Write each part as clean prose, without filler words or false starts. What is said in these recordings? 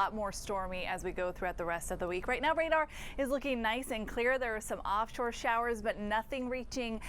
lot more stormy as we go throughout the rest of the week. Right now, radar is looking nice and clear. There are some offshore showers, but nothing reaching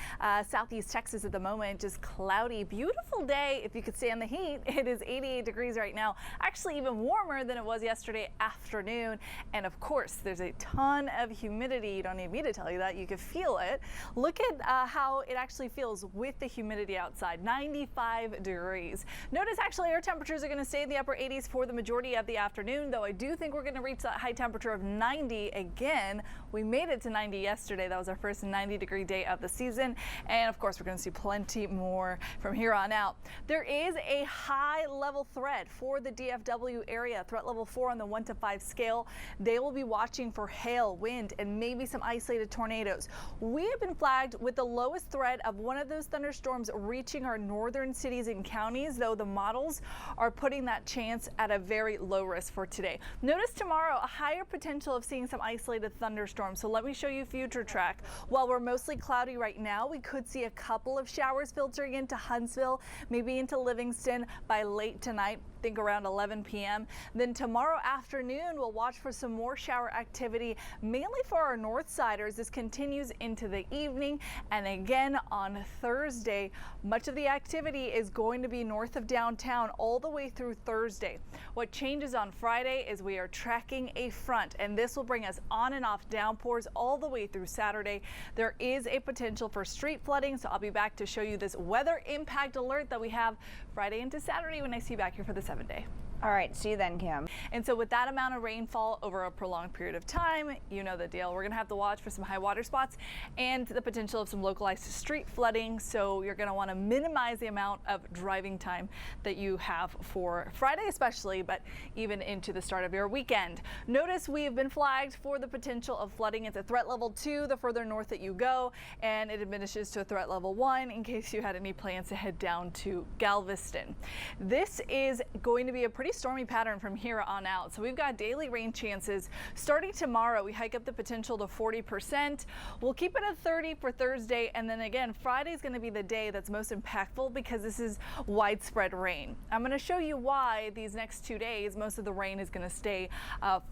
southeast Texas at the moment. Just cloudy, beautiful day if you could stand the heat. It is 88 degrees right now, actually even warmer than it was yesterday afternoon. And of course, there's a ton of humidity. You don't need me to tell you that. You can feel it. Look at how it actually feels with the humidity outside, 95 degrees. Notice actually air temperatures are going to stay in the upper 80s for the majority of the afternoon, though I do think we're going to reach that high temperature of 90 again. We made it to 90 yesterday. That was our first 90-degree day of the season. And of course, we're going to see plenty more from here on out. There is a high level threat for the DFW area, threat level 4 on the 1 to 5 scale. They will be watching for hail, wind, and maybe some isolated tornadoes. We have been flagged with the lowest threat of one of those thunderstorms reaching our northern cities and counties, though the models are putting that chance at a very low risk for today. Notice tomorrow a higher potential of seeing some isolated thunderstorms. So let me show you future track. While we're mostly cloudy right now, we could see a couple of showers filtering into Huntsville, maybe into Livingston by late tonight. Think around 11 p.m. Then tomorrow afternoon, we'll watch for some more shower activity, mainly for our north siders. This continues into the evening. And again on Thursday, much of the activity is going to be north of downtown all the way through Thursday. What changes on Friday is we are tracking a front, and this will bring us on and off downpours all the way through Saturday. There is a potential for street flooding, so I'll be back to show you this weather impact alert that we have Friday into Saturday when I see you back here for the 7-day. All right, see you then, Kim. And so with that amount of rainfall over a prolonged period of time, you know the deal. We're going to have to watch for some high water spots and the potential of some localized street flooding. So you're going to want to minimize the amount of driving time that you have for Friday especially, but even into the start of your weekend. Notice we have been flagged for the potential of flooding. It's a threat level 2 the further north that you go, and it diminishes to a threat level 1 in case you had any plans to head down to Galveston. This is going to be a pretty stormy pattern from here on out. So we've got daily rain chances starting tomorrow. We hike up the potential to 40%. We'll keep it at 30 for Thursday. And then again, Friday is going to be the day that's most impactful because this is widespread rain. I'm going to show you why these next 2 days, most of the rain is going to stay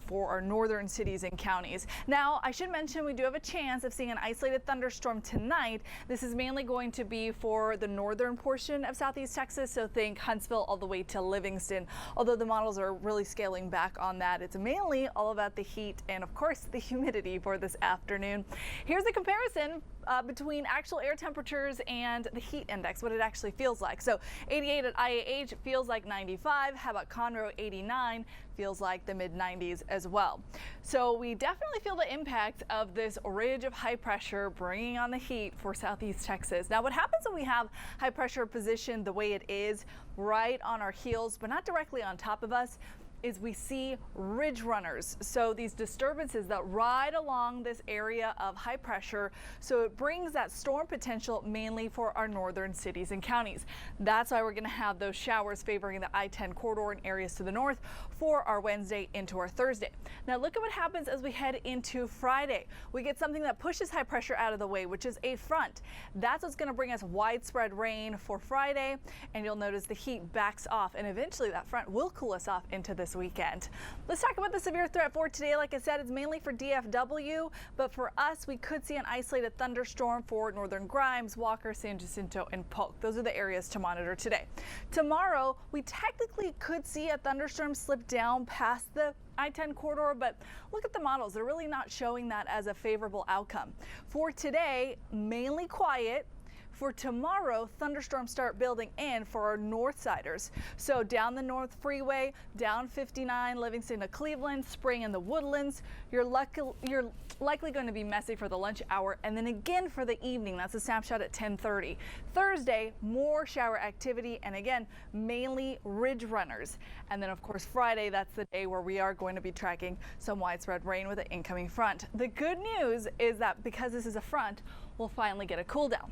for our northern cities and counties. Now, I should mention we do have a chance of seeing an isolated thunderstorm tonight. This is mainly going to be for the northern portion of southeast Texas. So think Huntsville all the way to Livingston. Although the models are really scaling back on that. It's mainly all about the heat and of course the humidity for this afternoon. Here's a comparison between actual air temperatures and the heat index, what it actually feels like. So 88 at IAH feels like 95. How about Conroe? 89 feels like the mid 90s as well. So we definitely feel the impact of this ridge of high pressure bringing on the heat for southeast Texas. Now what happens when we have high pressure positioned the way it is right on our heels but not directly on top of us is we see ridge runners. So these disturbances that ride along this area of high pressure. So it brings that storm potential mainly for our northern cities and counties. That's why we're going to have those showers favoring the I-10 corridor and areas to the north for our Wednesday into our Thursday. Now look at what happens as we head into Friday. We get something that pushes high pressure out of the way, which is a front. That's what's going to bring us widespread rain for Friday. And you'll notice the heat backs off and eventually that front will cool us off into this weekend. Let's talk about the severe threat for today. Like I said, it's mainly for DFW, but for us, we could see an isolated thunderstorm for northern Grimes, Walker, San Jacinto, and Polk. Those are the areas to monitor today. Tomorrow, we technically could see a thunderstorm slip down past the I-10 corridor, but look at the models. They're really not showing that as a favorable outcome. For today, mainly quiet. For tomorrow, thunderstorms start building in for our north siders. So down the North Freeway, down 59, Livingston to Cleveland, Spring in the Woodlands. You're likely going to be messy for the lunch hour and then again for the evening. That's a snapshot at 10:30. Thursday, more shower activity and again, mainly ridge runners. And then of course Friday, that's the day where we are going to be tracking some widespread rain with an incoming front. The good news is that because this is a front, we'll finally get a cool down.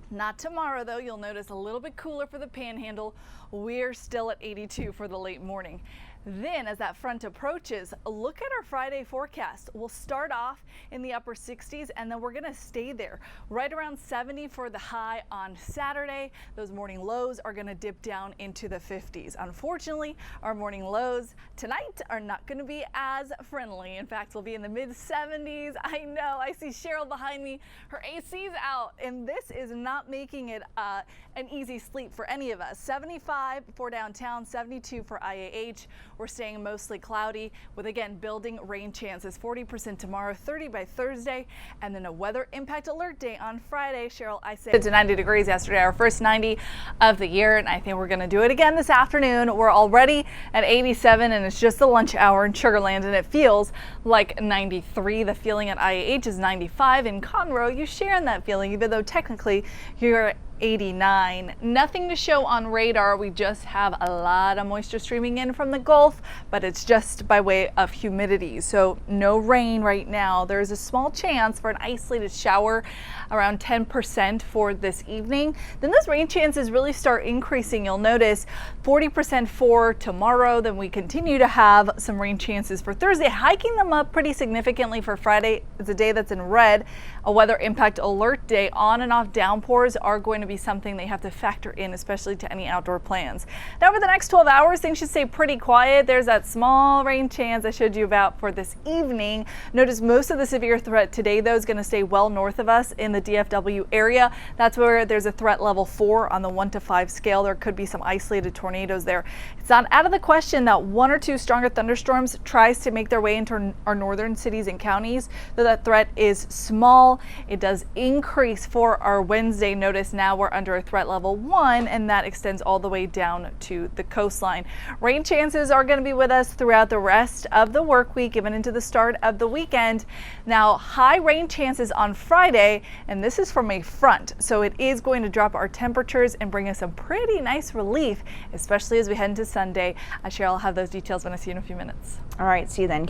Not tomorrow, though. You'll notice a little bit cooler for the panhandle. We're still at 82 for the late morning. Then as that front approaches, look at our Friday forecast. We'll start off in the upper 60s and then we're going to stay there right around 70 for the high on Saturday. Those morning lows are going to dip down into the 50s. Unfortunately, our morning lows tonight are not going to be as friendly. In fact, we'll be in the mid 70s. I know, I see Cheryl behind me. Her AC's out and this is not making it an easy sleep for any of us. 75 for downtown, 72 for IAH. We're staying mostly cloudy with, again, building rain chances. 40% tomorrow, 30 by Thursday, and then a weather impact alert day on Friday. Cheryl, I said to 90 degrees yesterday, our first 90 of the year, and I think we're going to do it again this afternoon. We're already at 87, and it's just the lunch hour in Sugar Land, and it feels like 93. The feeling at IAH is 95. In Conroe, you share in that feeling, even though technically you're 89. Nothing to show on radar. We just have a lot of moisture streaming in from the Gulf, but it's just by way of humidity. So no rain right now. There's a small chance for an isolated shower, around 10% for this evening. Then those rain chances really start increasing. You'll notice 40% for tomorrow. Then we continue to have some rain chances for Thursday, hiking them up pretty significantly for Friday. It's a day that's in red. A weather impact alert day. On and off downpours are going to be something they have to factor in, especially to any outdoor plans. Now over the next 12 hours, things should stay pretty quiet. There's that small rain chance I showed you about for this evening. Notice most of the severe threat today, though, is going to stay well north of us in the DFW area. That's where there's a threat level 4 on the 1 to 5 scale. There could be some isolated tornadoes there. It's not out of the question that 1 or 2 stronger thunderstorms tries to make their way into our northern cities and counties, though that threat is small. It does increase for our Wednesday. Notice now we're under a threat level 1, and that extends all the way down to the coastline. Rain chances are going to be with us throughout the rest of the work week, even into the start of the weekend. Now, high rain chances on Friday, and this is from a front, so it is going to drop our temperatures and bring us some pretty nice relief, especially as we head into Sunday. Cheryl, I'll have those details when I see you in a few minutes. All right, see you then, Kim.